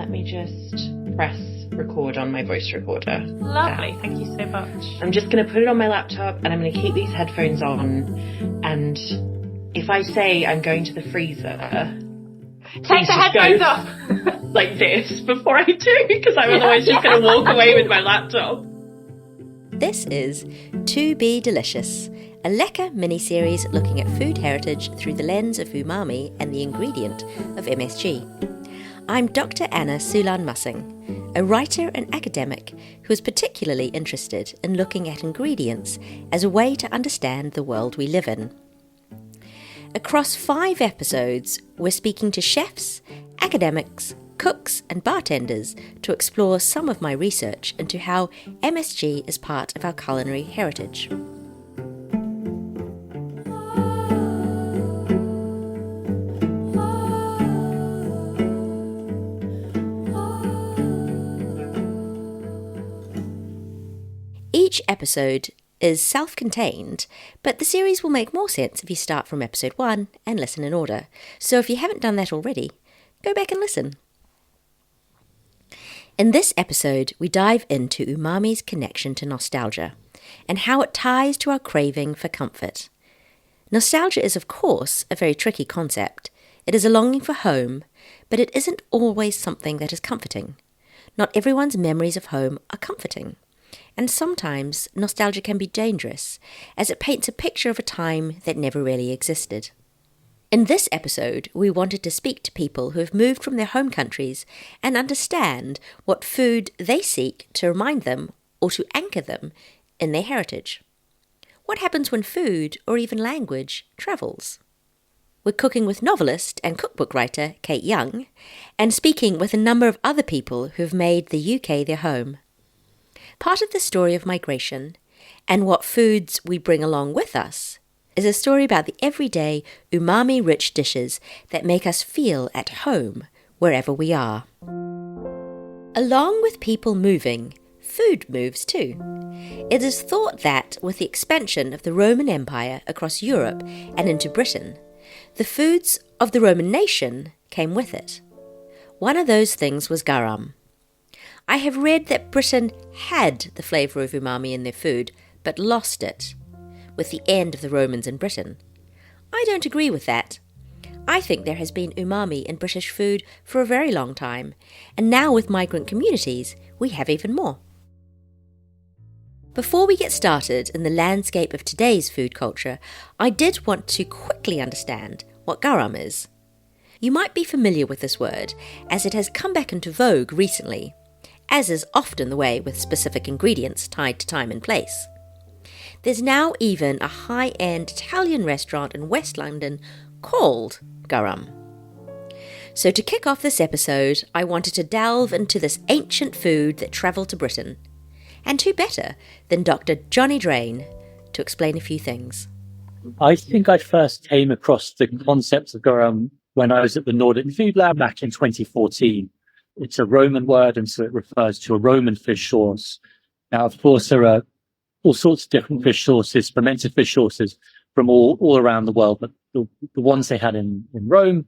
Let me just press record on my voice recorder. Lovely, thank you so much. I'm just going to put it on my laptop and I'm going to keep these headphones on. And if I say I'm going to the freezer, take the headphones off like this before I do, because I'm otherwise just going to walk away with my laptop. This is To Be Delicious, a lekker mini-series looking at food heritage through the lens of umami and the ingredient of MSG. I'm Dr. Anna Sulan-Mussing, a writer and academic who is particularly interested in looking at ingredients as a way to understand the world we live in. Across 5 episodes, we're speaking to chefs, academics, cooks and bartenders to explore some of my research into how MSG is part of our culinary heritage. Each episode is self-contained, but the series will make more sense if you start from episode 1 and listen in order. So if you haven't done that already, go back and listen. In this episode, we dive into umami's connection to nostalgia and how it ties to our craving for comfort. Nostalgia is, of course, a very tricky concept. It is a longing for home, but it isn't always something that is comforting. Not everyone's memories of home are comforting. And sometimes nostalgia can be dangerous, as it paints a picture of a time that never really existed. In this episode, we wanted to speak to people who have moved from their home countries and understand what food they seek to remind them or to anchor them in their heritage. What happens when food, or even language, travels? We're cooking with novelist and cookbook writer Kate Young, and speaking with a number of other people who have made the UK their home. Part of the story of migration, and what foods we bring along with us, is a story about the everyday, umami-rich dishes that make us feel at home wherever we are. Along with people moving, food moves too. It is thought that, with the expansion of the Roman Empire across Europe and into Britain, the foods of the Roman nation came with it. One of those things was garum. I have read that Britain had the flavour of umami in their food, but lost it with the end of the Romans in Britain. I don't agree with that. I think there has been umami in British food for a very long time, and now with migrant communities, we have even more. Before we get started in the landscape of today's food culture, I did want to quickly understand what garum is. You might be familiar with this word, as it has come back into vogue recently, as is often the way with specific ingredients tied to time and place. There's now even a high-end Italian restaurant in West London called garum. So to kick off this episode, I wanted to delve into this ancient food that travelled to Britain. And who better than Dr. Johnny Drain to explain a few things. I think I first came across the concept of garum when I was at the Nordic Food Lab back in 2014. It's a Roman word, and so it refers to a Roman fish sauce. Now, of course, there are all sorts of different fish sauces, fermented fish sauces from all around the world, but the ones they had in Rome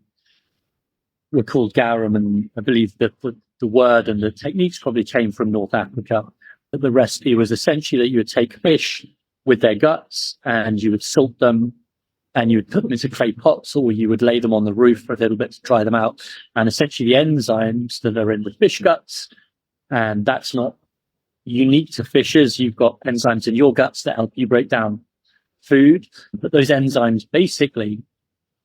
were called garum, and I believe that the word and the techniques probably came from North Africa. But the recipe was essentially that you would take fish with their guts and you would salt them, and you would put them into clay pots, or you would lay them on the roof for a little bit to dry them out. And essentially the enzymes that are in the fish guts, and that's not unique to fishes. You've got enzymes in your guts that help you break down food, but those enzymes basically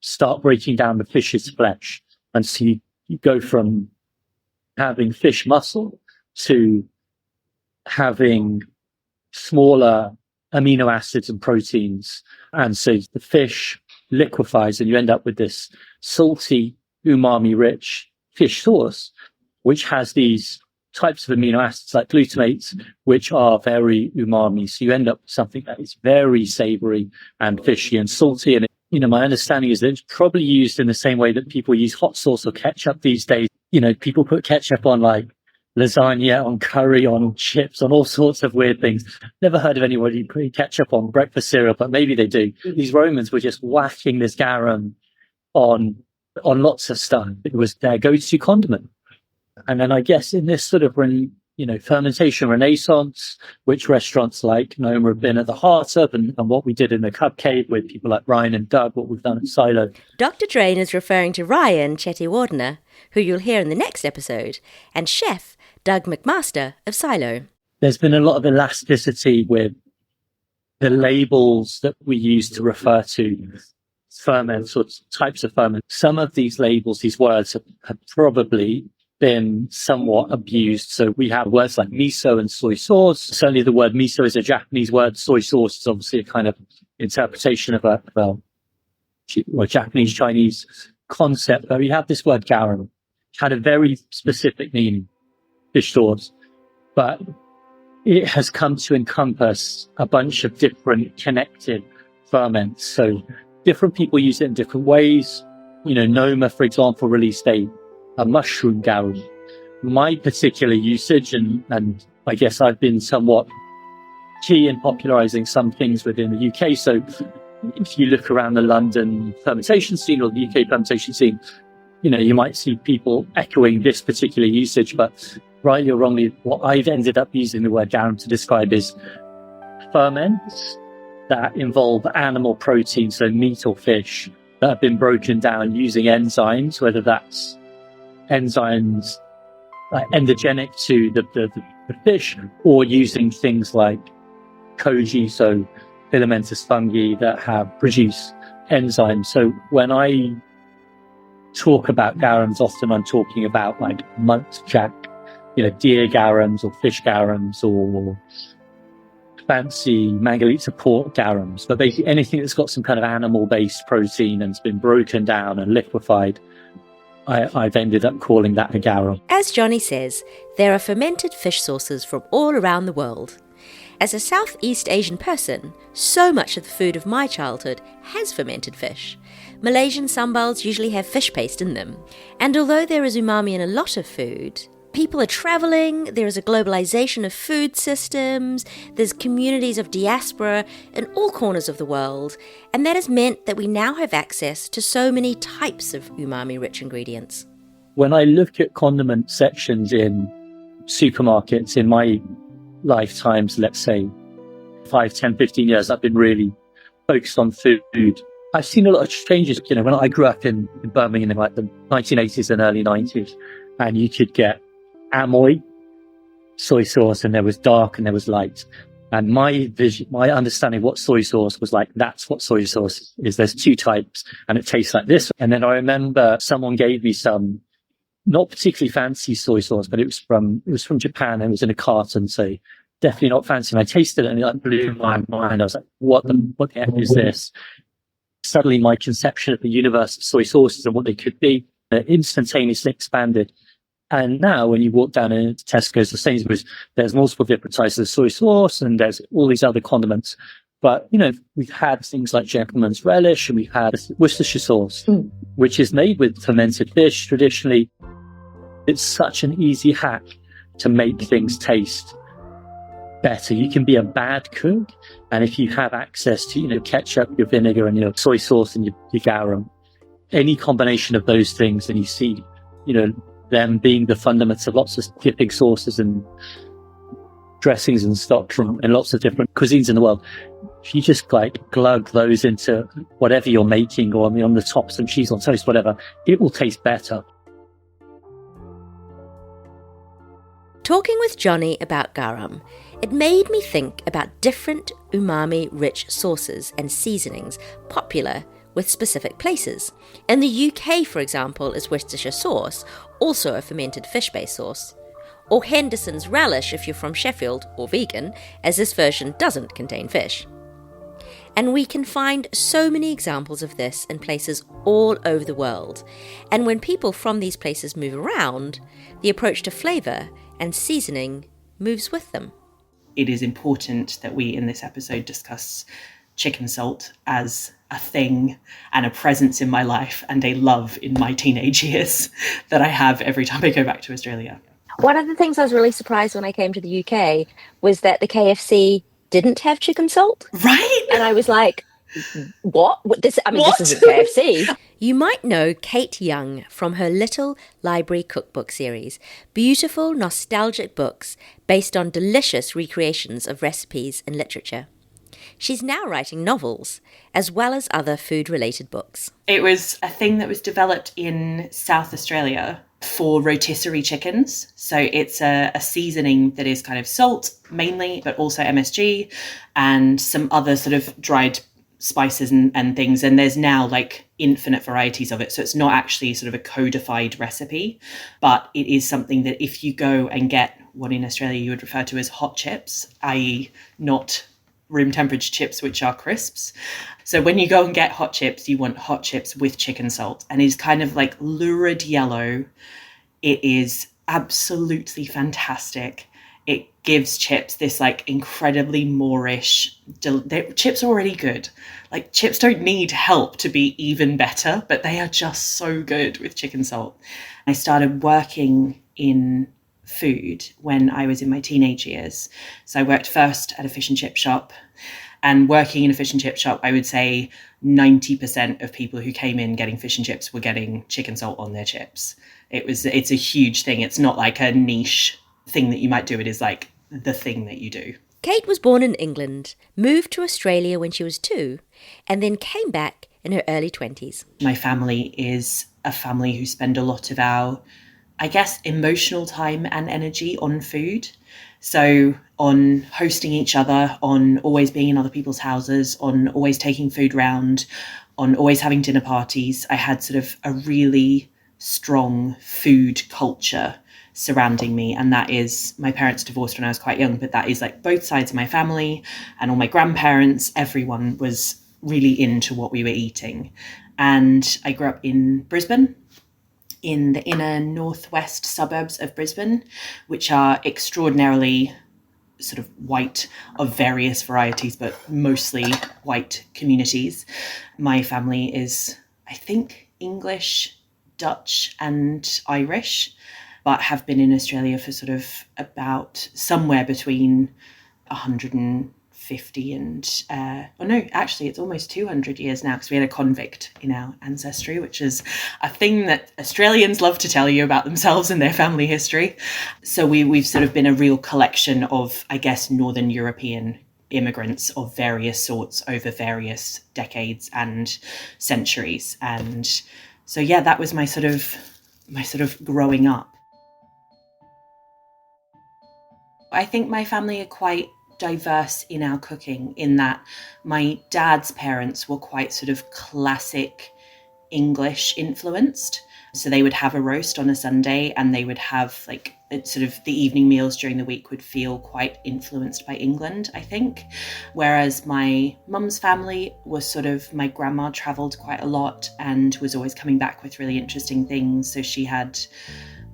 start breaking down the fish's flesh. And so you go from having fish muscle to having smaller amino acids and proteins. And so the fish liquefies and you end up with this salty, umami-rich fish sauce, which has these types of amino acids like glutamates, which are very umami. So you end up with something that is very savory and fishy and salty. And, my understanding is that it's probably used in the same way that people use hot sauce or ketchup these days. People put ketchup on like lasagna, on curry, on chips, on all sorts of weird things. Never heard of anybody putting ketchup on breakfast cereal, but maybe they do. These Romans were just whacking this garum on lots of stuff. It was their go-to condiment. And then I guess in this sort of, fermentation renaissance, which restaurants like Noma have been at the heart of, and what we did in the Cub Cave with people like Ryan and Doug, what we've done at Silo. Dr. Drain is referring to Ryan Chettiwardena, who you'll hear in the next episode, and chef Doug McMaster of Silo. There's been a lot of elasticity with the labels that we use to refer to ferments or types of ferment. Some of these labels, these words have probably been somewhat abused. So we have words like miso and soy sauce. Certainly the word miso is a Japanese word. Soy sauce is obviously a kind of interpretation of a Japanese Chinese concept. But we have this word garum, which had a very specific meaning, fish sauce. But it has come to encompass a bunch of different connected ferments. So different people use it in different ways. Noma, for example, released a mushroom garum. My particular usage, and I guess I've been somewhat key in popularizing some things within the UK. So if you look around the London fermentation scene or the UK fermentation scene, you might see people echoing this particular usage, but rightly or wrongly, what I've ended up using the word garum to describe is ferments that involve animal protein, so meat or fish, that have been broken down using enzymes, whether that's enzymes endogenic to the fish, or using things like koji, so filamentous fungi that have produced enzymes. So when I talk about garums, often I'm talking about like muntjac, deer garums or fish garums or fancy Mangalitsa pork garums, but basically anything that's got some kind of animal-based protein and has been broken down and liquefied, I've ended up calling that a garum. As Johnny says, there are fermented fish sauces from all around the world. As a Southeast Asian person, so much of the food of my childhood has fermented fish. Malaysian sambals usually have fish paste in them. And although there is umami in a lot of food, people are travelling, there is a globalization of food systems, there's communities of diaspora in all corners of the world, and that has meant that we now have access to so many types of umami-rich ingredients. When I look at condiment sections in supermarkets in my lifetimes, let's say 5, 10, 15 years, I've been really focused on food. I've seen a lot of changes. When I grew up in Birmingham in like the 1980s and early 90s, and you could get Amoy soy sauce, and there was dark and there was light. And my understanding of what soy sauce was like, that's what soy sauce is. There's 2 types and it tastes like this. And then I remember someone gave me some not particularly fancy soy sauce, but it was from Japan and it was in a carton. So definitely not fancy. And I tasted it and it like blew my mind. I was like, what the heck is this? Suddenly my conception of the universe of soy sauces and what they could be instantaneously expanded. And now when you walk down into Tesco's or Sainsbury's, there's multiple different types of soy sauce and there's all these other condiments. But, we've had things like Gentleman's Relish and we've had Worcestershire sauce, which is made with fermented fish traditionally. It's such an easy hack to make things taste better. You can be a bad cook, and if you have access to, ketchup, your vinegar and your soy sauce and your garum, any combination of those things, and you see, them being the fundamentals of lots of dipping sauces and dressings and stock from in lots of different cuisines in the world. If you just glug those into whatever you're making, or on the top some cheese on toast, whatever, it will taste better. Talking with Johnny about garum, it made me think about different umami-rich sauces and seasonings popular with specific places. In the UK, for example, is Worcestershire sauce, also a fermented fish-based sauce. Or Henderson's relish if you're from Sheffield or vegan, as this version doesn't contain fish. And we can find so many examples of this in places all over the world. And when people from these places move around, the approach to flavour and seasoning moves with them. It is important that we in this episode discuss chicken salt as a thing and a presence in my life and a love in my teenage years that I have every time I go back to Australia. One of the things I was really surprised when I came to the UK was that the KFC didn't have chicken salt. Right? And I was like, What? This What? isn't KFC. You might know Kate Young from her Little Library Cookbook series, beautiful, nostalgic books based on delicious recreations of recipes and literature. She's now writing novels, as well as other food-related books. It was a thing that was developed in South Australia for rotisserie chickens. So it's a seasoning that is kind of salt mainly, but also MSG and some other sort of dried spices and things. And there's now like infinite varieties of it. So it's not actually sort of a codified recipe, but it is something that if you go and get what in Australia you would refer to as hot chips, i.e. not room temperature chips, which are crisps. So when you go and get hot chips, you want hot chips with chicken salt, and it's kind of like lurid yellow. It is absolutely fantastic. It gives chips this like incredibly Moorish, chips are already good. Like chips don't need help to be even better, but they are just so good with chicken salt. I started working in food when I was in my teenage years. So I worked first at a fish and chip shop, and working in a fish and chip shop, I would say 90% of people who came in getting fish and chips were getting chicken salt on their chips. It's a huge thing. It's not like a niche thing that you might do. It is like the thing that you do. Kate was born in England, moved to Australia when she was 2, and then came back in her early 20s. My family is a family who spend a lot of our, I guess, emotional time and energy on food. So on hosting each other, on always being in other people's houses, on always taking food round, on always having dinner parties. I had sort of a really strong food culture surrounding me. And that is, my parents divorced when I was quite young, but that is like both sides of my family and all my grandparents. Everyone was really into what we were eating. And I grew up in Brisbane, in the inner northwest suburbs of Brisbane, which are extraordinarily sort of white, of various varieties, but mostly white communities. My family is, I think, English, Dutch and Irish, but have been in Australia for sort of about somewhere between 150 and, actually it's almost 200 years now, because we had a convict in our ancestry, which is a thing that Australians love to tell you about themselves and their family history. So we've sort of been a real collection of, I guess, Northern European immigrants of various sorts over various decades and centuries. And so, yeah, that was my sort of growing up. I think my family are quite diverse in our cooking, in that my dad's parents were quite sort of classic English influenced. So they would have a roast on a Sunday, and they would have like sort of the evening meals during the week would feel quite influenced by England, I think. Whereas my mum's family was sort of, my grandma travelled quite a lot and was always coming back with really interesting things. So she had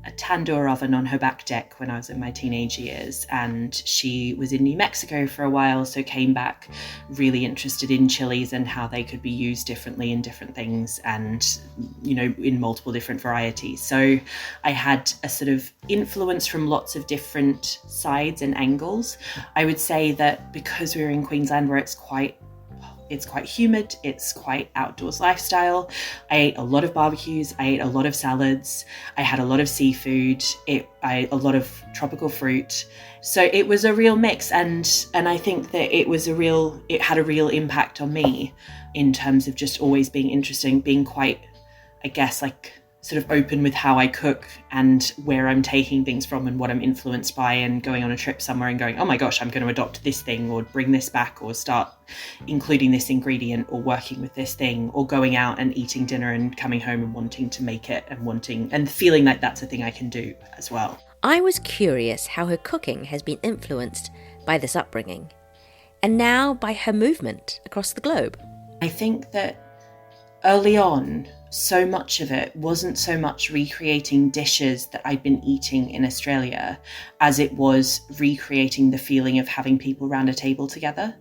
a tandoor oven on her back deck when I was in my teenage years, and she was in New Mexico for a while, so came back really interested in chilies and how they could be used differently in different things, and in multiple different varieties. So I had a sort of influence from lots of different sides and angles. I would say that because we were in Queensland, where it's quite humid, it's quite outdoors lifestyle, I ate a lot of barbecues, I ate a lot of salads, I had a lot of seafood, a lot of tropical fruit. So it was a real mix, and I think that it had a real impact on me in terms of just always being interesting, being quite, I guess, like sort of open with how I cook and where I'm taking things from and what I'm influenced by, and going on a trip somewhere and going, oh my gosh, I'm going to adopt this thing or bring this back or start including this ingredient or working with this thing, or going out and eating dinner and coming home and wanting to make it and feeling like that's a thing I can do as well. I was curious how her cooking has been influenced by this upbringing, and now by her movement across the globe. I think that early on, so much of it wasn't so much recreating dishes that I'd been eating in Australia as it was recreating the feeling of having people around a table together.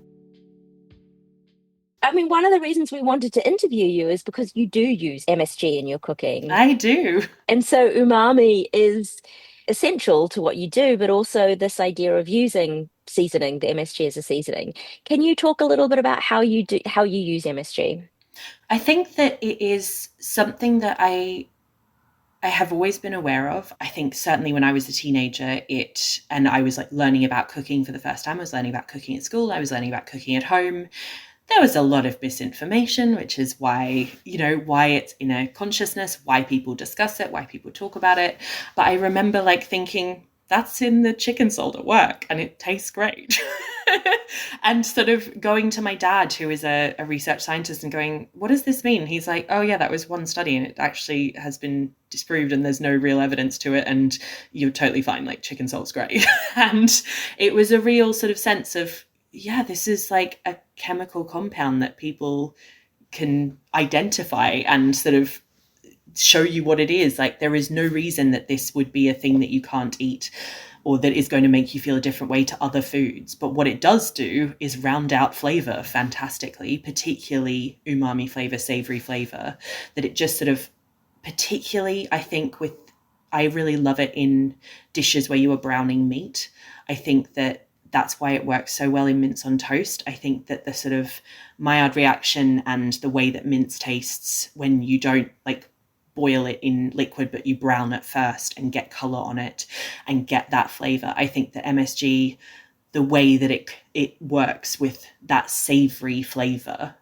I mean, one of the reasons we wanted to interview you is because you do use MSG in your cooking. I do. And so umami is essential to what you do, but also this idea of using seasoning, the MSG as a seasoning. Can you talk a little bit about how you use MSG? I think that it is something that I have always been aware of. I think certainly when I was a teenager, and I was like learning about cooking for the first time. I was learning about cooking at school. I was learning about cooking at home. There was a lot of misinformation, which is why it's in a consciousness, why people discuss it, why people talk about it. But I remember like thinking, that's in the chicken salt at work and it tastes great. And sort of going to my dad, who is a research scientist, and going, what does this mean? He's like, oh yeah, that was one study and it actually has been disproved and there's no real evidence to it and you're totally fine, like chicken salt's great. And it was a real sort of sense of, yeah, this is like a chemical compound that people can identify and sort of show you what it is. Like, there is no reason that this would be a thing that you can't eat or that is going to make you feel a different way to other foods. But what it does do is round out flavor fantastically, particularly umami flavor, savory flavor, that it just sort of, particularly, I think I really love it in dishes where you are browning meat. I think that's why it works so well in mince on toast. I think that the sort of Maillard reaction and the way that mince tastes when you don't like boil it in liquid, but you brown it first and get color on it and get that flavor. I think that MSG, the way that it works with that savory flavor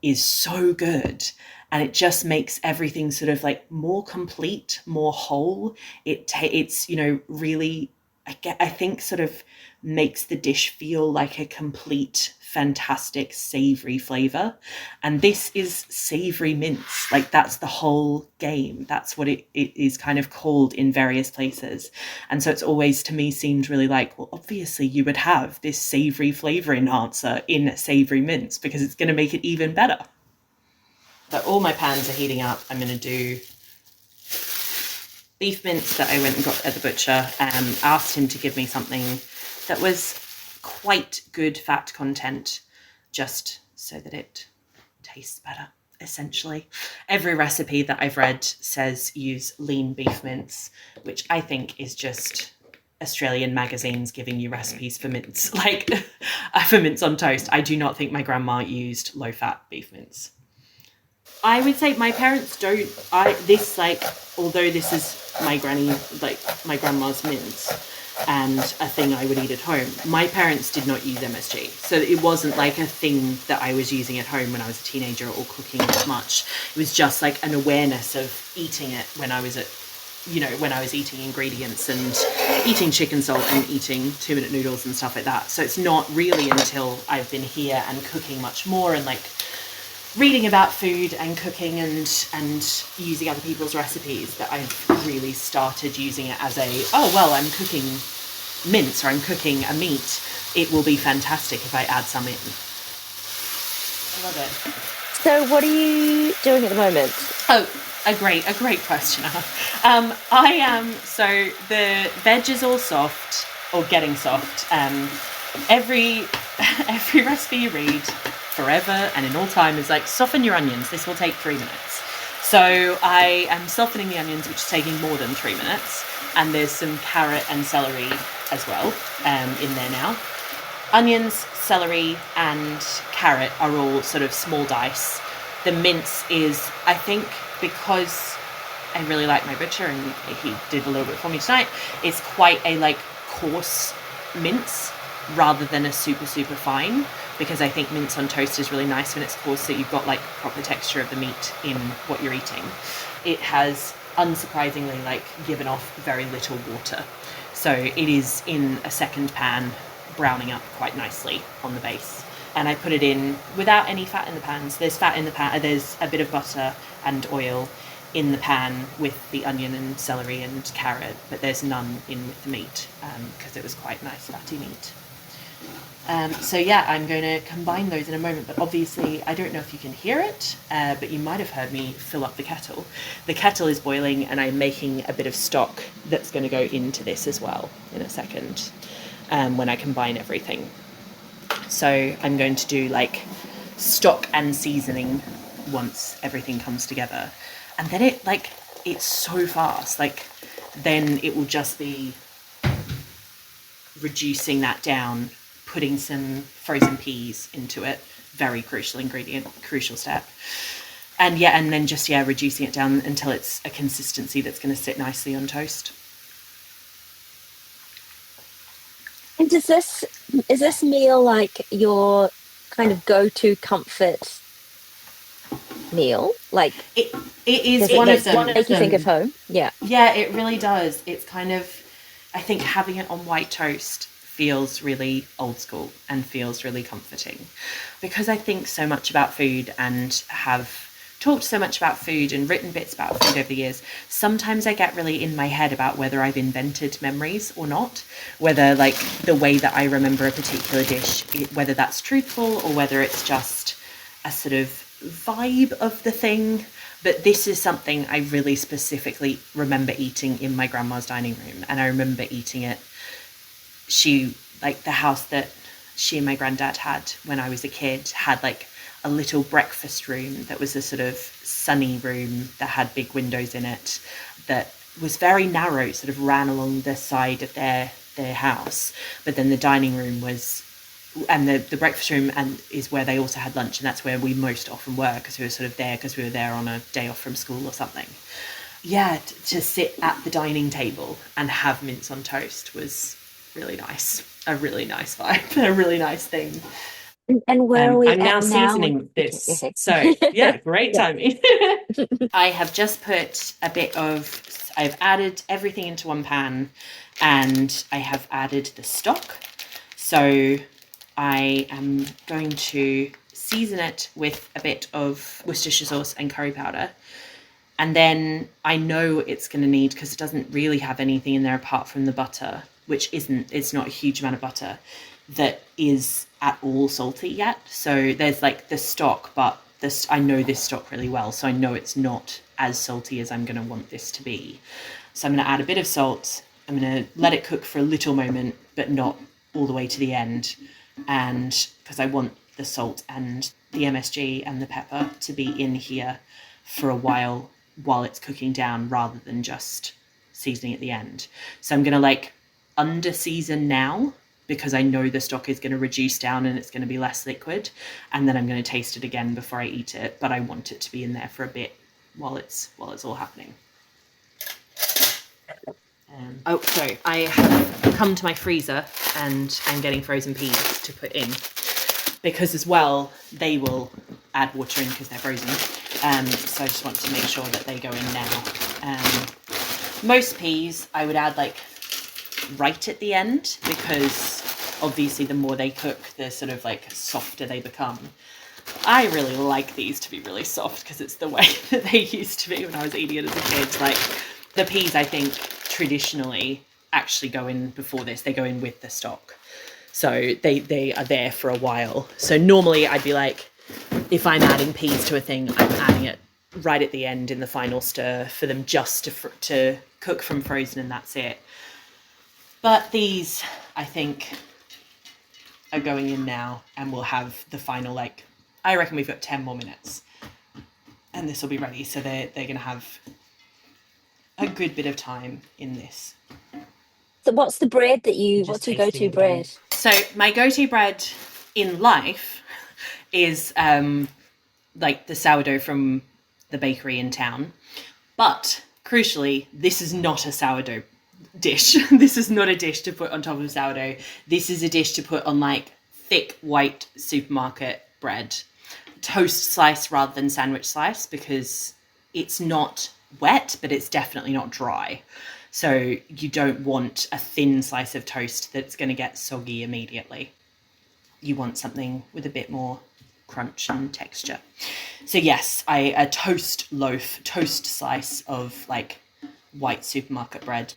is so good. And it just makes everything sort of like more complete, more whole. It's, really, I think sort of makes the dish feel like a complete, fantastic, savory flavor. And this is savory mince. Like, that's the whole game. That's what it is kind of called in various places. And so it's always, to me, seemed really like, well, obviously you would have this savory flavor enhancer in savory mince because it's going to make it even better. So all my pans are heating up. I'm going to do beef mince that I went and got at the butcher. Asked him to give me something that was quite good fat content, just so that it tastes better, essentially. Every recipe that I've read says use lean beef mince, which I think is just Australian magazines giving you recipes for mince, like for mince on toast. I do not think my grandma used low-fat beef mince. I would say my parents don't. Although this is my grandma's mince and a thing I would eat at home, my parents did not use MSG. So it wasn't like a thing that I was using at home when I was a teenager or cooking that much. It was just like an awareness of eating it when I was eating ingredients and eating chicken salt and eating 2-minute noodles and stuff like that. So it's not really until I've been here and cooking much more and like reading about food and cooking and using other people's recipes that I've really started using it as I'm cooking mince or I'm cooking a meat. It will be fantastic if I add some in. I love it. So what are you doing at the moment? Oh, a great question. So the veg is all soft or getting soft. Every recipe you read forever and in all time is like, soften your onions. This will take 3 minutes. So I am softening the onions, which is taking more than 3 minutes. And there's some carrot and celery as well in there now. Onions, celery, and carrot are all sort of small dice. The mince is, I think, because I really like my butcher and he did a little bit for me tonight, it's quite a like coarse mince rather than a super, super fine, because I think mince on toast is really nice when it's coarse, so you've got like proper texture of the meat in what you're eating. It has unsurprisingly like given off very little water. So it is in a second pan browning up quite nicely on the base. And I put it in without any fat in the pans. There's fat in the pan, there's a bit of butter and oil in the pan with the onion and celery and carrot, but there's none in with the meat because it was quite nice fatty meat. So yeah, I'm going to combine those in a moment, but obviously I don't know if you can hear it, but you might have heard me fill up the kettle. The kettle is boiling and I'm making a bit of stock that's going to go into this as well in a second when I combine everything. So I'm going to do like stock and seasoning once everything comes together. And then it's so fast. Like then it will just be reducing that down, putting some frozen peas into it. Very crucial ingredient, crucial step. And then just reducing it down until it's a consistency that's going to sit nicely on toast. And is this meal like your kind of go-to comfort meal? Like it is does one it of them. make you think of home? Yeah. Yeah, it really does. It's kind of, I think having it on white toast feels really old school and feels really comforting, because I think so much about food and have talked so much about food and written bits about food over the years. Sometimes I get really in my head about whether I've invented memories or not, whether like the way that I remember a particular dish, whether that's truthful or whether it's just a sort of vibe of the thing. But this is something I really specifically remember eating in my grandma's dining room, and I remember eating it. The house that she and my granddad had when I was a kid had like a little breakfast room that was a sort of sunny room that had big windows in it, that was very narrow, sort of ran along the side of their house. But then the dining room was, and the breakfast room is where they also had lunch, and that's where we most often were, because we were sort of there because we were there on a day off from school or something. Yeah, to sit at the dining table and have mince on toast was really nice. A really nice vibe, a really nice thing. And where are we I'm now at seasoning now? this. Okay. So, yeah, great Yeah. timing. I have just put I've added everything into one pan, and I have added the stock. So I am going to season it with a bit of Worcestershire sauce and curry powder. And then I know it's going to need, because it doesn't really have anything in there apart from the butter, it's not a huge amount of butter that is at all salty yet. So there's like the stock, but I know this stock really well, so I know it's not as salty as I'm going to want this to be. So I'm going to add a bit of salt. I'm going to let it cook for a little moment, but not all the way to the end. And because I want the salt and the MSG and the pepper to be in here for a while it's cooking down, rather than just seasoning at the end. So I'm going to under season now, because I know the stock is going to reduce down and it's going to be less liquid. And then I'm going to taste it again before I eat it. But I want it to be in there for a bit while it's all happening. So I have come to my freezer and I'm getting frozen peas to put in, because as well, they will add water in because they're frozen. So I just want to make sure that they go in now. Most peas I would add right at the end, because obviously the more they cook, the sort of softer they become. I really like these to be really soft, because it's the way that they used to be when I was eating it as a kid. The peas, I think, traditionally actually go in before this. They go in with the stock. So they are there for a while. So normally I'd be if I'm adding peas to a thing, I'm adding it right at the end in the final stir for them just to cook from frozen, and that's it. But these, I think, are going in now, and we'll have the final, I reckon we've got 10 more minutes. And this will be ready, so they're going to have a good bit of time in this. So what's the bread what's your go-to bread? So my go-to bread in life is the sourdough from the bakery in town. But crucially, this is not a sourdough dish. This is not a dish to put on top of sourdough. This is a dish to put on thick white supermarket bread. Toast slice rather than sandwich slice, because it's not wet, but it's definitely not dry. So you don't want a thin slice of toast that's going to get soggy immediately. You want something with a bit more crunch and texture. So yes, a toast slice of white supermarket bread.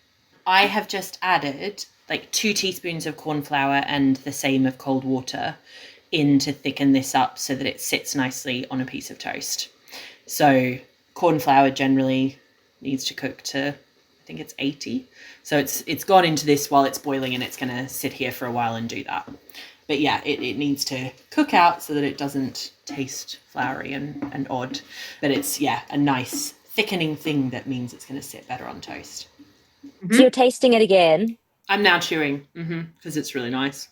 I have just added 2 teaspoons of corn flour and the same of cold water in to thicken this up so that it sits nicely on a piece of toast. So corn flour generally needs to cook to, I think it's 80. So it's gone into this while it's boiling, and it's going to sit here for a while and do that. But yeah, it needs to cook out so that it doesn't taste floury and odd. But it's, a nice thickening thing that means it's going to sit better on toast. So you're tasting it again. I'm now chewing because it's really nice.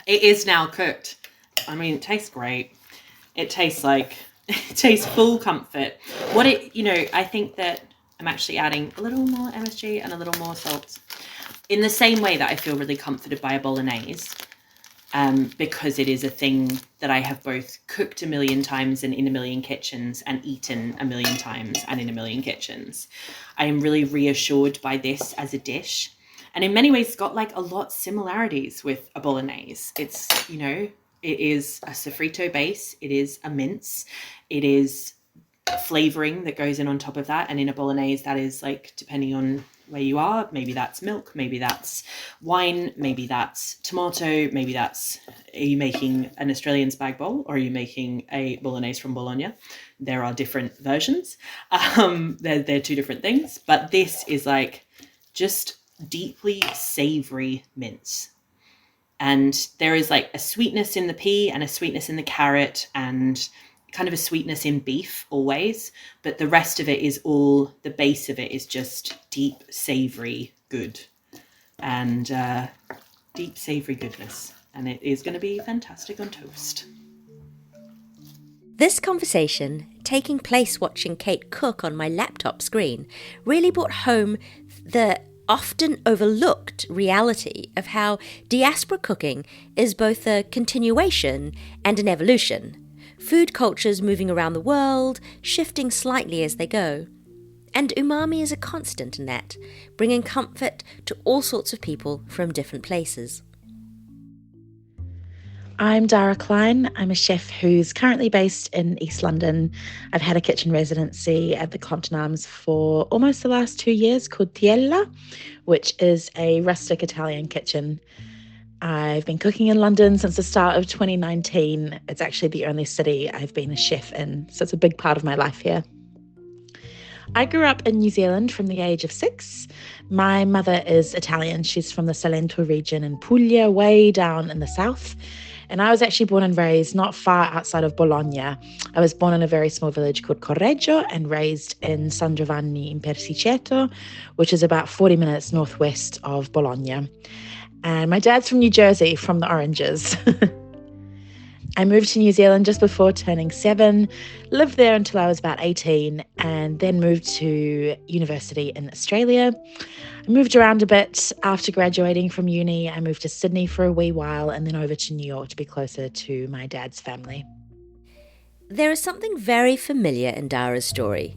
It is now cooked. I mean, it tastes great. It tastes full comfort. I think that I'm actually adding a little more MSG and a little more salt in the same way that I feel really comforted by a bolognese. Because it is a thing that I have both cooked a million times and in a million kitchens and eaten a million times and in a million kitchens. I am really reassured by this as a dish. And in many ways, it's got like a lot of similarities with a bolognese. It's, it is a sofrito base. It is a mince. It is flavoring that goes in on top of that. And in a bolognese, that is like, depending on where you are, maybe that's milk, maybe that's wine, maybe that's tomato, maybe that's, are you making an Australian spag bowl or are you making a bolognese from Bologna? There are different versions. They're two different things, but this is like just deeply savory mince. And there is like a sweetness in the pea and a sweetness in the carrot and kind of a sweetness in beef always, but the rest of it is all, the base of it is just deep savory good and deep savory goodness, and it is going to be fantastic on toast. This conversation, taking place watching Kate cook on my laptop screen, really brought home the often overlooked reality of how diaspora cooking is both a continuation and an evolution. Food cultures moving around the world, shifting slightly as they go. And umami is a constant in that, bringing comfort to all sorts of people from different places. I'm Dara Klein. I'm a chef who's currently based in East London. I've had a kitchen residency at the Compton Arms for almost the last 2 years called Tiella, which is a rustic Italian kitchen. I've been cooking in London since the start of 2019. It's actually the only city I've been a chef in, so it's a big part of my life here. I grew up in New Zealand from the age of 6. My mother is Italian. She's from the Salento region in Puglia, way down in the south. And I was actually born and raised not far outside of Bologna. I was born in a very small village called Correggio and raised in San Giovanni in Persiceto, which is about 40 minutes northwest of Bologna. And my dad's from New Jersey, from the Oranges. I moved to New Zealand just before turning 7, lived there until I was about 18, and then moved to university in Australia. I moved around a bit after graduating from uni. I moved to Sydney for a wee while and then over to New York to be closer to my dad's family. There is something very familiar in Dara's story.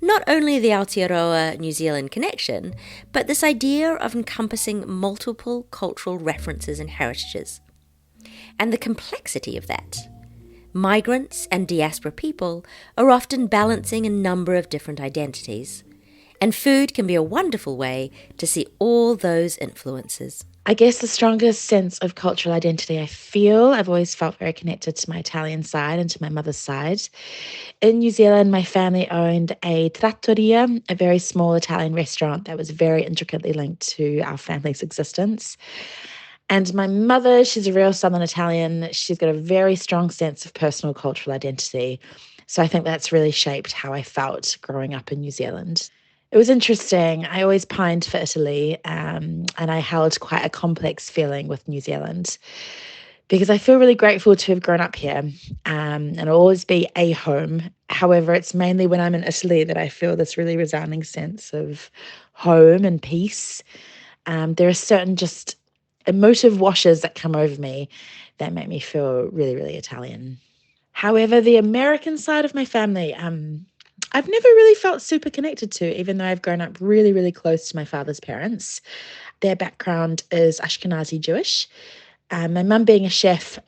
Not only the Aotearoa New Zealand connection, but this idea of encompassing multiple cultural references and heritages. And the complexity of that. Migrants and diaspora people are often balancing a number of different identities. And food can be a wonderful way to see all those influences. I guess the strongest sense of cultural identity I feel, I've always felt very connected to my Italian side and to my mother's side. In New Zealand, my family owned a trattoria, a very small Italian restaurant that was very intricately linked to our family's existence. And my mother, she's a real Southern Italian. She's got a very strong sense of personal cultural identity. So I think that's really shaped how I felt growing up in New Zealand. It was interesting. I always pined for Italy, and I held quite a complex feeling with New Zealand because I feel really grateful to have grown up here, and I'll always be a home. However, it's mainly when I'm in Italy that I feel this really resounding sense of home and peace. There are certain just emotive washes that come over me that make me feel really, really Italian. However, the American side of my family, I've never really felt super connected to, even though I've grown up really, really close to my father's parents. Their background is Ashkenazi Jewish. My mum being a chef,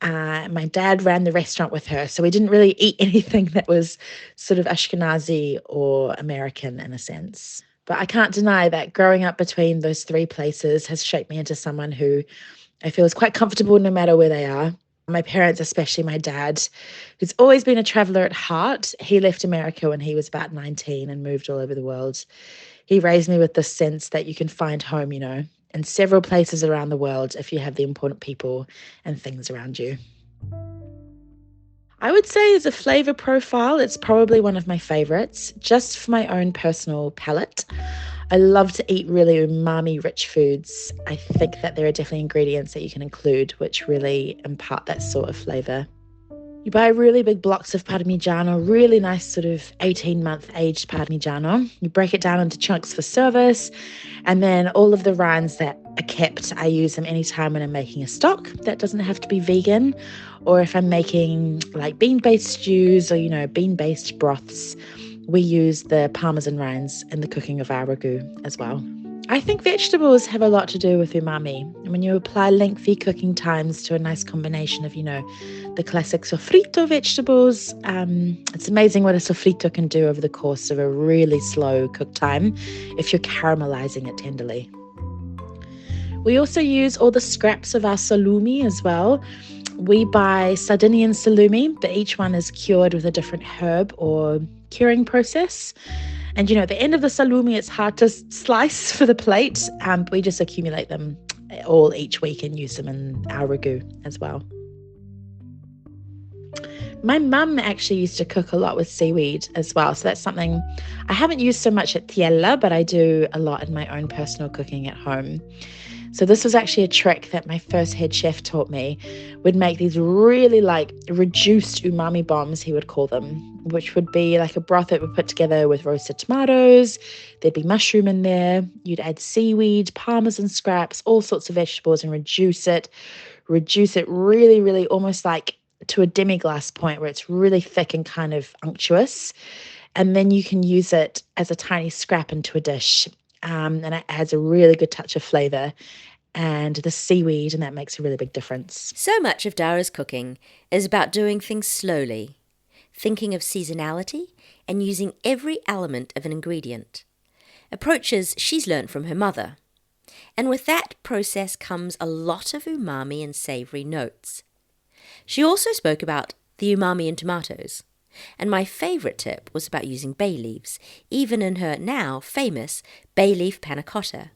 my dad ran the restaurant with her, so we didn't really eat anything that was sort of Ashkenazi or American in a sense. But I can't deny that growing up between those three places has shaped me into someone who I feel is quite comfortable no matter where they are. My parents, especially my dad, who's always been a traveler at heart, he left America when he was about 19 and moved all over the world. He raised me with this sense that you can find home, in several places around the world if you have the important people and things around you. I would say as a flavor profile, it's probably one of my favorites, just for my own personal palate. I love to eat really umami-rich foods. I think that there are definitely ingredients that you can include which really impart that sort of flavor. You buy really big blocks of Parmigiano, really nice sort of 18-month aged Parmigiano. You break it down into chunks for service, and then all of the rinds that are kept, I use them anytime when I'm making a stock. That doesn't have to be vegan, or if I'm making like bean-based stews or, bean-based broths, we use the Parmesan rinds in the cooking of our ragu as well. I think vegetables have a lot to do with umami. And when you apply lengthy cooking times to a nice combination of, the classic sofrito vegetables, it's amazing what a sofrito can do over the course of a really slow cook time if you're caramelizing it tenderly. We also use all the scraps of our salumi as well. We buy Sardinian salumi, but each one is cured with a different herb or curing process. And, at the end of the salumi, it's hard to slice for the plate. We just accumulate them all each week and use them in our ragu as well. My mum actually used to cook a lot with seaweed as well. So that's something I haven't used so much at Tiella, but I do a lot in my own personal cooking at home. So this was actually a trick that my first head chef taught me. We'd make these really reduced umami bombs, he would call them, which would be like a broth that we put together with roasted tomatoes. There'd be mushroom in there. You'd add seaweed, parmesan scraps, all sorts of vegetables and reduce it really, really almost like to a demi-glace point where it's really thick and kind of unctuous. And then you can use it as a tiny scrap into a dish. And it adds a really good touch of flavour and the seaweed, and that makes a really big difference. So much of Dara's cooking is about doing things slowly, thinking of seasonality and using every element of an ingredient. Approaches she's learnt from her mother. And with that process comes a lot of umami and savoury notes. She also spoke about the umami in tomatoes. And my favourite tip was about using bay leaves, even in her now famous bay leaf panna cotta.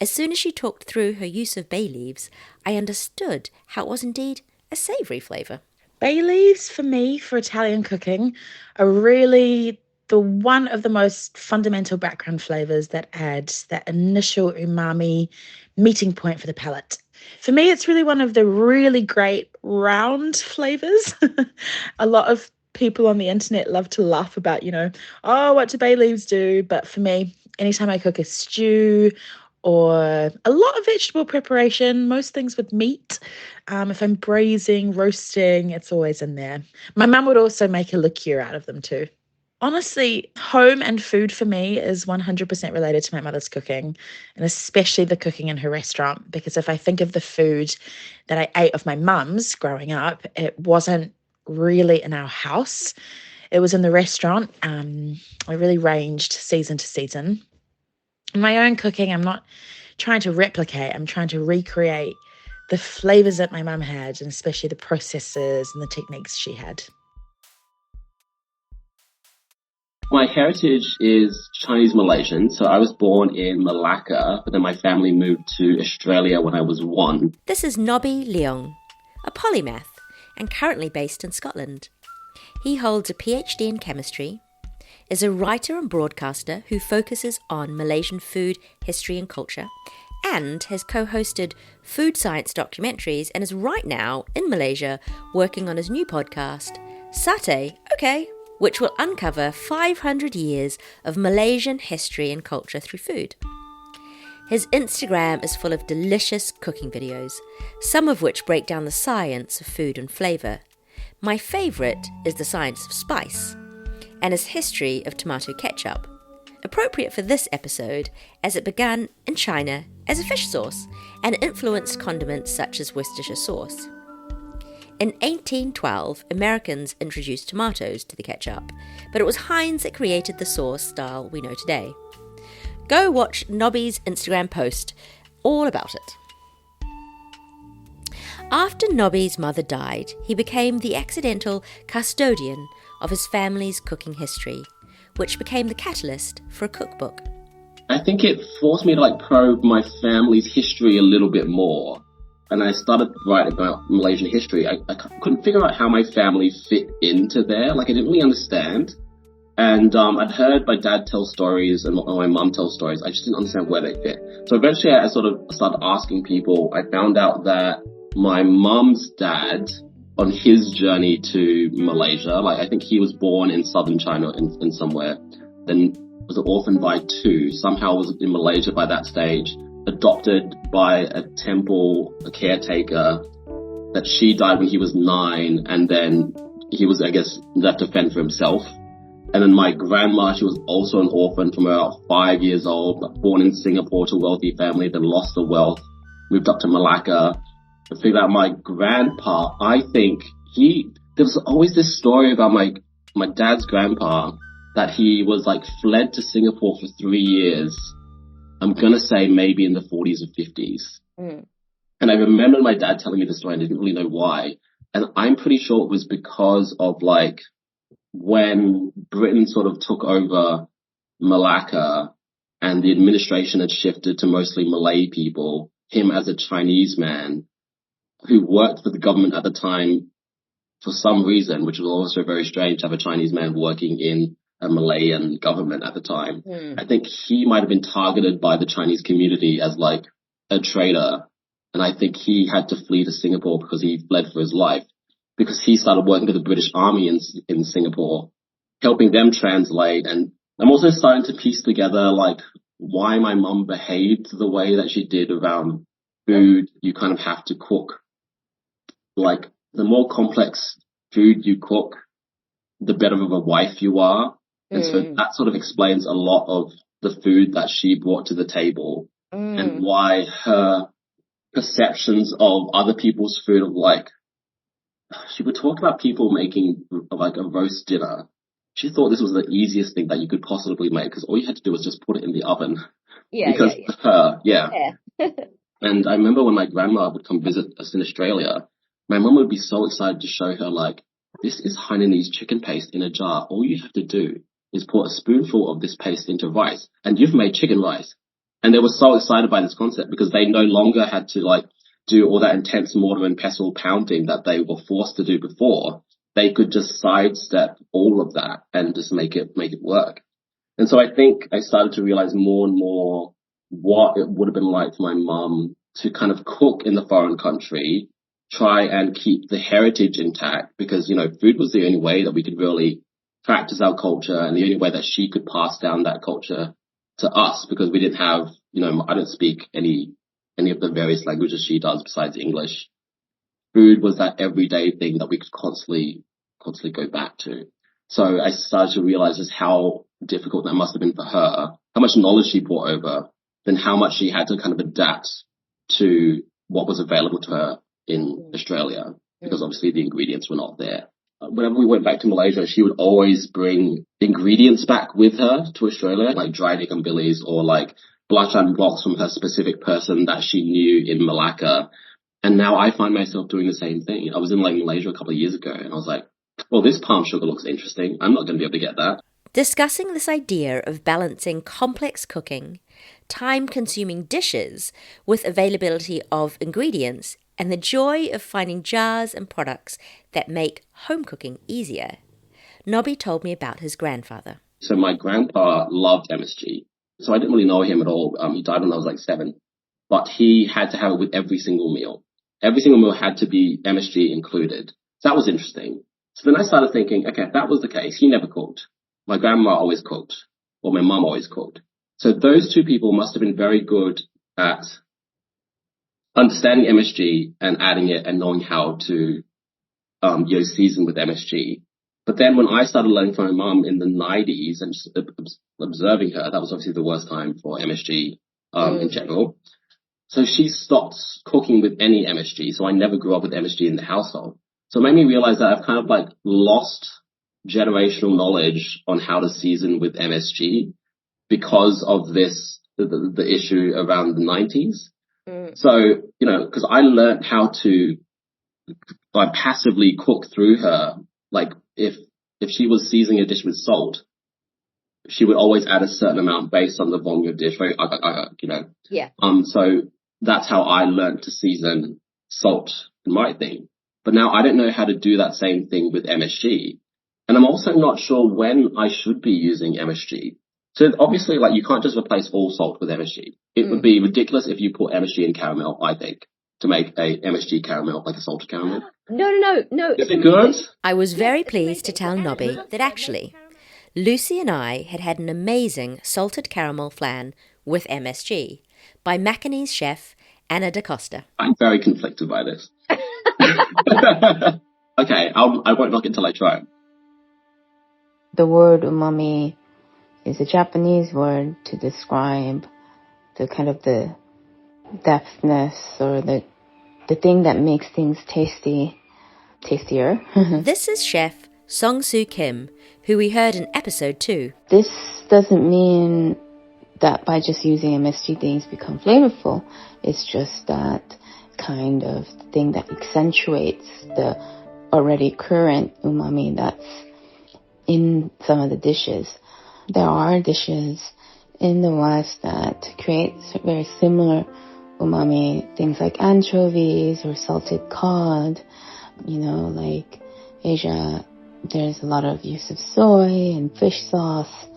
As soon as she talked through her use of bay leaves, I understood how it was indeed a savoury flavour. Bay leaves, for me, for Italian cooking, are really the one of the most fundamental background flavours that adds that initial umami meeting point for the palate. For me, it's really one of the really great round flavours. A lot of people on the internet love to laugh about, what do bay leaves do? But for me, anytime I cook a stew or a lot of vegetable preparation, most things with meat, if I'm braising, roasting, it's always in there. My mum would also make a liqueur out of them too. Honestly, home and food for me is 100% related to my mother's cooking, and especially the cooking in her restaurant, because if I think of the food that I ate of my mum's growing up, it wasn't really in our house. It was in the restaurant. I really ranged season to season. In my own cooking, I'm not trying to replicate. I'm trying to recreate the flavors that my mum had, and especially the processes and the techniques she had. My heritage is Chinese Malaysian, so I was born in Malacca, but then my family moved to Australia when I was 1. This is Nobby Leong, a polymath and currently based in Scotland. He holds a PhD in chemistry, is a writer and broadcaster who focuses on Malaysian food, history and culture, and has co-hosted food science documentaries and is right now in Malaysia working on his new podcast, Satay, OK, which will uncover 500 years of Malaysian history and culture through food. His Instagram is full of delicious cooking videos, some of which break down the science of food and flavour. My favourite is the science of spice, and his history of tomato ketchup, appropriate for this episode as it began in China as a fish sauce and influenced condiments such as Worcestershire sauce. In 1812, Americans introduced tomatoes to the ketchup, but it was Heinz that created the sauce style we know today. Go watch Nobby's Instagram post all about it. After Nobby's mother died, he became the accidental custodian of his family's cooking history, which became the catalyst for a cookbook. I think it forced me to probe my family's history a little bit more. and I started writing about Malaysian history, I couldn't figure out how my family fit into there. Like, I didn't really understand. And I'd heard my dad tell stories and my mum tell stories. I just didn't understand where they fit. So eventually I sort of started asking people. I found out that my mum's dad, on his journey to Malaysia, like I think he was born in southern China in somewhere, then was orphaned by two, somehow was in Malaysia by that stage, adopted by a temple, a caretaker, that she died when he was 9, and then he was, I guess, left to fend for himself. And then my grandma, she was also an orphan from about 5 years old, born in Singapore to a wealthy family, then lost the wealth, moved up to Malacca. I figured out my grandpa, I think there was always this story about my dad's grandpa, that he was like fled to Singapore for 3 years. I'm going to say maybe in the 40s or 50s. And I remember my dad telling me the story and I didn't really know why. And I'm pretty sure it was because of like when Britain sort of took over Malacca and the administration had shifted to mostly Malay people, him as a Chinese man who worked for the government at the time for some reason, which was also very strange to have a Chinese man working in a Malayan government at the time. I think he might have been targeted by the Chinese community as like a traitor. And I think he had to flee to Singapore because he fled for his life, because he started working for the British Army in Singapore, helping them translate. And I'm also starting to piece together like why my mum behaved the way that she did around food. You kind of have to cook. Like the more complex food you cook, the better of a wife you are. And so that sort of explains a lot of the food that she brought to the table and why her perceptions of other people's food, of like, she would talk about people making like a roast dinner. She thought this was the easiest thing that you could possibly make because all you had to do was just put it in the oven. Because her, And I remember when my grandma would come visit us in Australia, my mum would be so excited to show her like, this is Hainanese chicken paste in a jar. All you have to do is pour a spoonful of this paste into rice and you've made chicken rice. And they were so excited by this concept because they no longer had to like do all that intense mortar and pestle pounding that they were forced to do before. They could just sidestep all of that and just make it work. And so I think I started to realize more and more what it would have been like for my mum to kind of cook in the foreign country, try and keep the heritage intact, because, you know, food was the only way that we could really practice our culture and the only way that she could pass down that culture to us, because we didn't have, you know, I don't speak any of the various languages she does besides English. Food was that everyday thing that we could constantly go back to. So I started to realize just how difficult that must have been for her, how much knowledge she brought over, then how much she had to kind of adapt to what was available to her in Australia, because obviously the ingredients were not there. Whenever we went back to Malaysia, she would always bring ingredients back with her to Australia, like dried ikan bilis or like belacan blocks from her specific person that she knew in Malacca. And now I find myself doing the same thing. I was in like Malaysia a couple of years ago and I was like, well, this palm sugar looks interesting. I'm not going to be able to get that. Discussing this idea of balancing complex cooking, time-consuming dishes with availability of ingredients, and the joy of finding jars and products that make home cooking easier, Nobby told me about his grandfather. So my grandpa loved MSG. So I didn't really know him at all. He died when I was like 7. But he had to have it with every single meal. Every single meal had to be MSG included. So that was interesting. So then I started thinking, okay, if that was the case, he never cooked. My grandma always cooked, or my mum always cooked. So those two people must have been very good at understanding MSG and adding it and knowing how to season with MSG. But then when I started learning from my mum in the 90s and just observing her, that was obviously the worst time for MSG in general. So she stopped cooking with any MSG. So I never grew up with MSG in the household. So it made me realize that I've kind of like lost generational knowledge on how to season with MSG because of this, the issue around the 90s. So, you know, because I learned how to like passively cook through her. Like if she was seasoning a dish with salt, she would always add a certain amount based on the volume of dish, right? You know. Yeah. So that's how I learned to season salt in my thing. But now I don't know how to do that same thing with MSG. And I'm also not sure when I should be using MSG. So obviously, like, you can't just replace all salt with MSG. It would be ridiculous if you put MSG in caramel, I think, to make a MSG caramel, like a salted caramel. No. Is it good? I was very pleased to tell Nobby that actually, Lucy and I had an amazing salted caramel flan with MSG by Macanese chef Anna da Costa. I'm very conflicted by this. Okay, I won't knock it till I try. The word umami is a Japanese word to describe the kind of the depthness or the thing that makes things tastier. This is chef Song-Soo Kim, who we heard in episode 2. This doesn't mean that by just using MSG things become flavorful. It's just that kind of thing that accentuates the already current umami that's in some of the dishes. There are dishes in the West that create very similar umami, things like anchovies or salted cod. You know, like Asia, there's a lot of use of soy and fish sauce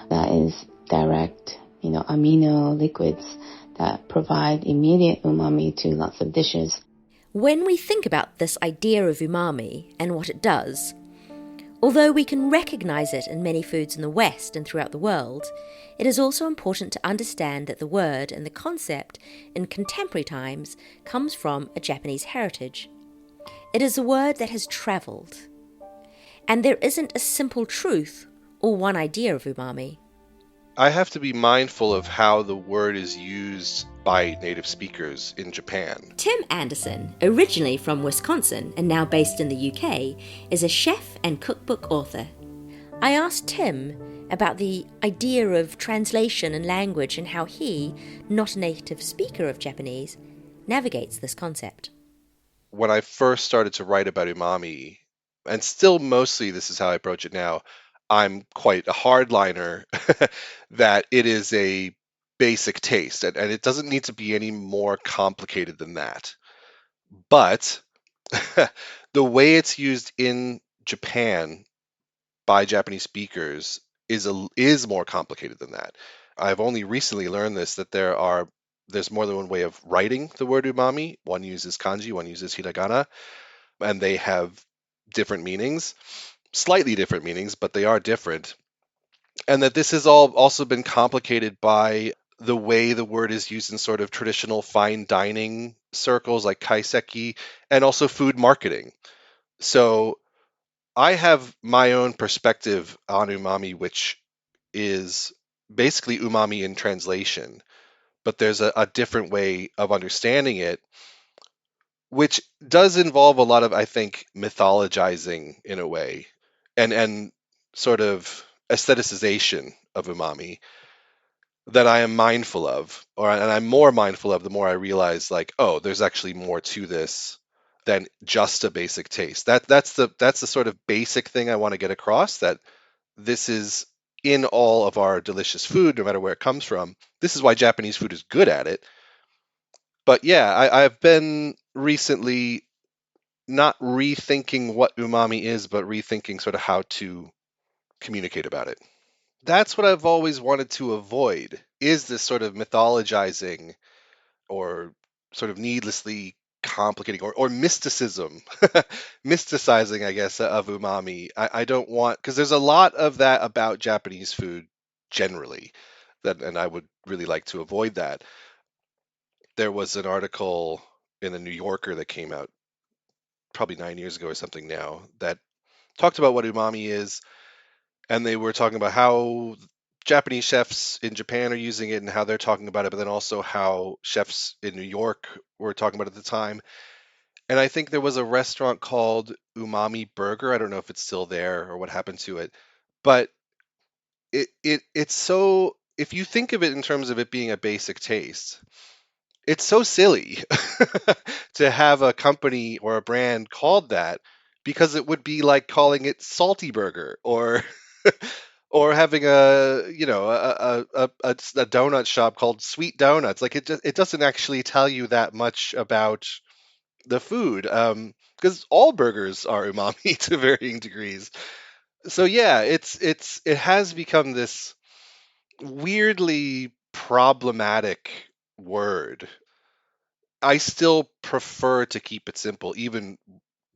that is direct, amino liquids that provide immediate umami to lots of dishes. When we think about this idea of umami and what it does, although we can recognise it in many foods in the West and throughout the world, it is also important to understand that the word and the concept in contemporary times comes from a Japanese heritage. It is a word that has travelled. And there isn't a simple truth or one idea of umami. I have to be mindful of how the word is used by native speakers in Japan. Tim Anderson, originally from Wisconsin and now based in the UK, is a chef and cookbook author. I asked Tim about the idea of translation and language and how he, not a native speaker of Japanese, navigates this concept. When I first started to write about umami, and still mostly this is how I approach it now, I'm quite a hardliner that it is a basic taste, and it doesn't need to be any more complicated than that. But the way it's used in Japan by Japanese speakers is more complicated than that. I've only recently learned this, that there's more than one way of writing the word umami. One uses kanji, one uses hiragana, and they have different meanings, slightly different meanings, but they are different. And that this has also been complicated by the way the word is used in sort of traditional fine dining circles like kaiseki, and also food marketing. So I have my own perspective on umami, which is basically umami in translation, but there's a different way of understanding it, which does involve a lot of, I think, mythologizing in a way, and sort of aestheticization of umami that I am mindful of, and I'm more mindful of the more I realize, like, oh, there's actually more to this than just a basic taste. That's the sort of basic thing I want to get across, that this is in all of our delicious food, no matter where it comes from. This is why Japanese food is good at it. But yeah, I've been recently not rethinking what umami is, but rethinking sort of how to communicate about it. That's what I've always wanted to avoid, is this sort of mythologizing or sort of needlessly complicating or mysticism, mysticizing, I guess, of umami. I don't want, because there's a lot of that about Japanese food generally, and I would really like to avoid that. There was an article in the New Yorker that came out probably 9 years ago or something now that talked about what umami is, and they were talking about how Japanese chefs in Japan are using it and how they're talking about it, but then also how chefs in New York were talking about it at the time. And I think there was a restaurant called Umami Burger. I don't know if it's still there or what happened to it, but it's so, if you think of it in terms of it being a basic taste, it's so silly to have a company or a brand called that, because it would be like calling it Salty Burger or or having a donut shop called Sweet Donuts. Like, it doesn't actually tell you that much about the food, because all burgers are umami to varying degrees. So yeah, it has become this weirdly problematic word. I still prefer to keep it simple, even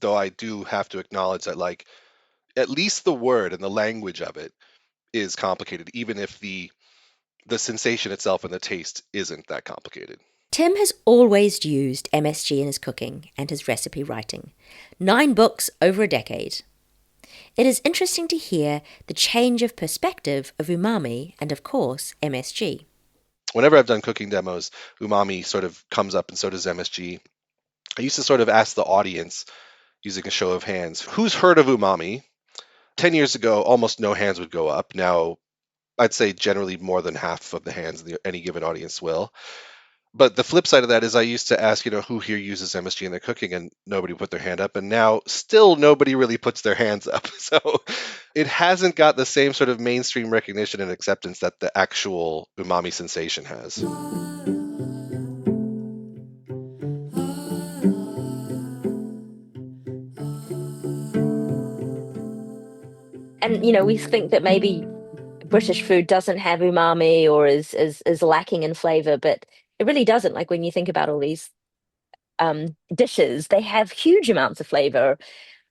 though I do have to acknowledge that, like, at least the word and the language of it is complicated, even if the sensation itself and the taste isn't that complicated. Tim has always used MSG in his cooking and his recipe writing. 9 books over a decade. It is interesting to hear the change of perspective of umami and, of course, MSG. Whenever I've done cooking demos, umami sort of comes up, and so does MSG. I used to sort of ask the audience, using a show of hands, who's heard of umami? 10 years ago, almost no hands would go up. Now, I'd say generally more than half of the hands in any given audience will. But the flip side of that is I used to ask, who here uses MSG in their cooking, and nobody put their hand up. And now still nobody really puts their hands up. So it hasn't got the same sort of mainstream recognition and acceptance that the actual umami sensation has. And, we think that maybe British food doesn't have umami or is lacking in flavor, but it really doesn't. Like when you think about all these dishes, they have huge amounts of flavor.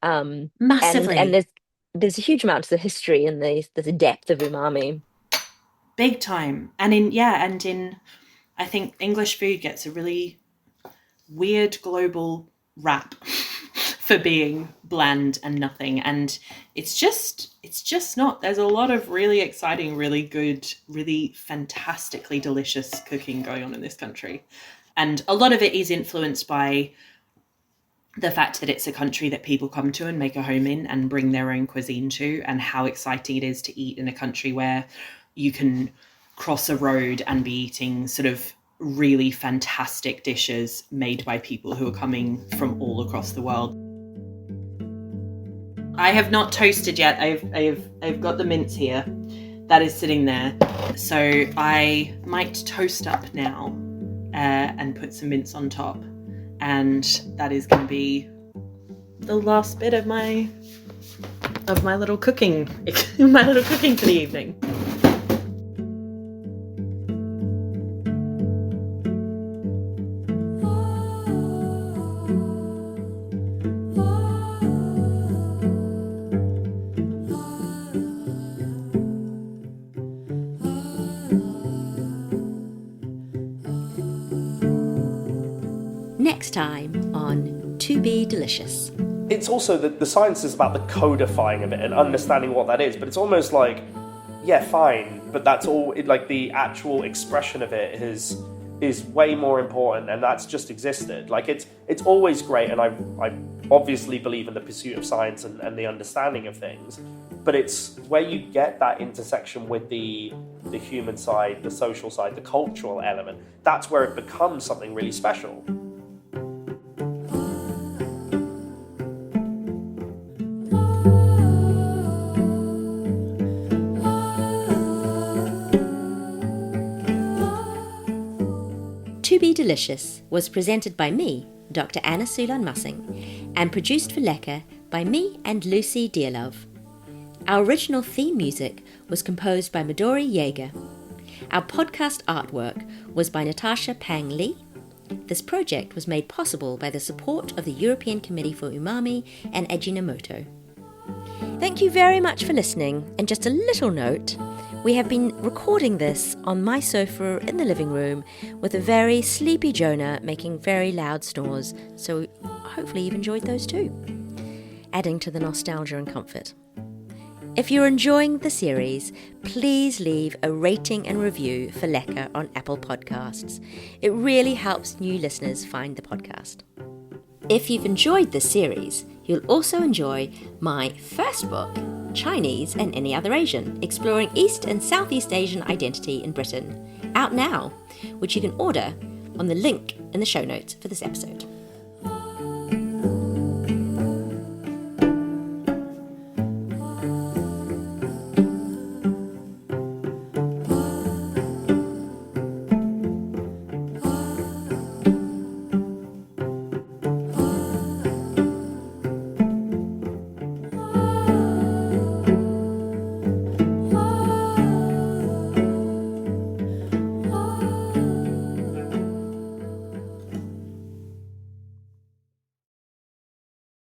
Massively. And there's a huge amount of history and there's a depth of umami. Big time. And in I think English food gets a really weird global rap for being bland and nothing. And it's just not. There's a lot of really exciting, really good, really fantastically delicious cooking going on in this country. And a lot of it is influenced by the fact that it's a country that people come to and make a home in and bring their own cuisine to, and how exciting it is to eat in a country where you can cross a road and be eating sort of really fantastic dishes made by people who are coming from all across the world. I have not toasted yet. I've got the mince here. That is sitting there. So I might toast up now and put some mince on top. And that is going to be the last bit of my little cooking, for the evening. Next time on To Be Delicious. It's also the science is about the codifying of it and understanding what that is, but it's almost like, yeah, fine, but that's all, like the actual expression of it is way more important, and that's just existed. Like it's always great, and I obviously believe in the pursuit of science and the understanding of things, but it's where you get that intersection with the human side, the social side, the cultural element, that's where it becomes something really special. To Be Delicious was presented by me, Dr. Anna Sulan-Mussing, and produced for Lekker by me and Lucy Dearlove. Our original theme music was composed by Midori Yeager. Our podcast artwork was by Natasha Pang Lee. This project was made possible by the support of the European Committee for Umami and Ajinomoto. Thank you very much for listening, and just a little note, we have been recording this on my sofa in the living room with a very sleepy Jonah making very loud snores, so hopefully you've enjoyed those too, adding to the nostalgia and comfort. If you're enjoying the series, please leave a rating and review for Lekker on Apple Podcasts. It really helps new listeners find the podcast. If you've enjoyed this series, you'll also enjoy my first book, Chinese and Any Other Asian, exploring East and Southeast Asian identity in Britain, out now, which you can order on the link in the show notes for this episode.